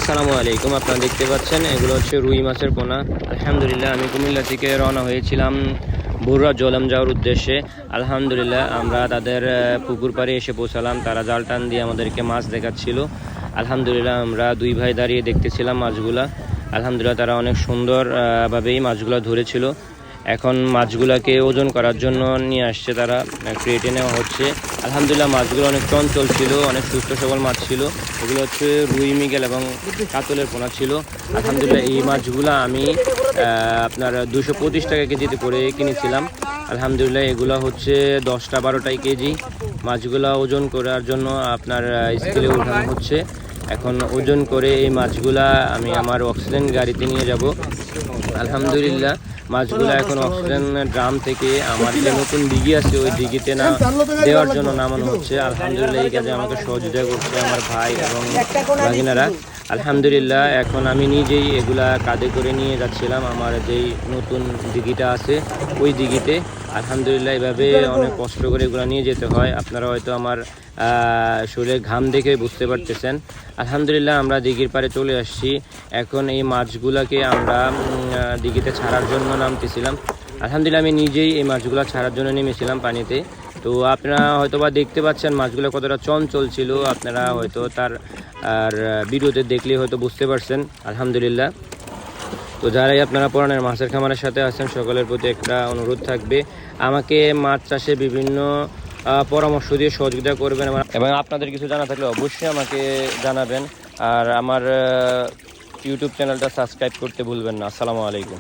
আসসালামু আলাইকুম। আপনারা দেখতে পাচ্ছেন এগুলো হচ্ছে রুই মাছের পোনা। আলহামদুলিল্লাহ আমি কুমিল্লা থেকে রওনা হয়েছিলাম ভোররা জলাম যাওয়ার উদ্দেশ্যে। আলহামদুলিল্লাহ আমরা তাদের পুকুর পাড়ে এসে পৌঁছালাম। তারা জাল টান দিয়ে আমাদেরকে মাছ দেখাচ্ছিল। আলহামদুলিল্লাহ আমরা দুই ভাই দাঁড়িয়ে দেখতেছিলাম মাছগুলা। আলহামদুলিল্লাহ তারা অনেক সুন্দর ভাবেই মাছগুলা ধরেছিল। এখন মাছগুলাকে ওজন করার জন্য নিয়ে আসছে, তারা ক্রেটে নেওয়া হচ্ছে। আলহামদুলিল্লাহ মাছগুলো অনেক চঞ্চল ছিল, অনেক সুস্থ সবল মাছ ছিল। এগুলো হচ্ছে রুই মৃগেল এবং কাতলের পোনা ছিল। আলহামদুলিল্লাহ এই মাছগুলো আমি আপনার 225 টাকা কেজিতে করে কিনেছিলাম। আলহামদুলিল্লাহ এগুলো হচ্ছে 10-12টাই কেজি। মাছগুলো ওজন করার জন্য আপনার স্কেলে উঠানো হচ্ছে। এখন ওজন করে এই মাছগুলা আমি আমার অক্সিজেন গাড়িতে নিয়ে যাব। আলহামদুলিল্লাহ মাছগুলো এখন অক্সিজেন ড্রাম থেকে আমার যে নতুন দিঘি আছে ওই দিঘিতে না দেওয়ার জন্য নামানো হচ্ছে। আলহামদুলিল্লাহ এই কাজে আমাকে সহযোগিতা করছে আমার ভাই এবং ভাগিনারা। আলহামদুলিল্লাহ এখন আমি নিজেই এগুলা কাঁধে করে নিয়ে যাচ্ছিলাম আমার যেই নতুন দিঘিটা আছে ওই দিঘিতে। আলহামদুলিল্লাহ এভাবে অনেক কষ্ট করে এগুলো নিয়ে যেতে হয়। আপনারা হয়তো আমার শরীরে ঘাম দেখে বুঝতে পারতেছেন। আলহামদুলিল্লাহ আমরা দিঘির পাড়ে চলে আসছি। এখন এই মাছগুলাকে আমরা দিঘিতে ছাড়ার জন্য নামতেছিলাম। আলহামদুলিল্লাহ আমি নিজেই এই মাছগুলো ছাড়ার জন্য নেমেছিলাম পানিতে। তো আপনারা হয়তো বা দেখতে পাচ্ছেন মাছগুলো কতটা চঞ্চল ছিল। আপনারা হয়তো তার ভিডিওতে দেখলে হয়তো বুঝতে পারছেন। আলহামদুলিল্লাহ তো যারাই আপনারা পুরানের মাছের খামারের সাথে আছেন সকলের প্রতি একটা অনুরোধ থাকবে, আমাকে মাছ চাষে বিভিন্ন পরামর্শ দিয়ে সহযোগিতা করবেন এবং আপনাদের কিছু জানা থাকলে অবশ্যই আমাকে জানাবেন। আর আমার ইউটিউব চ্যানেলটা সাবস্ক্রাইব করতে ভুলবেন না। আসসালামু আলাইকুম।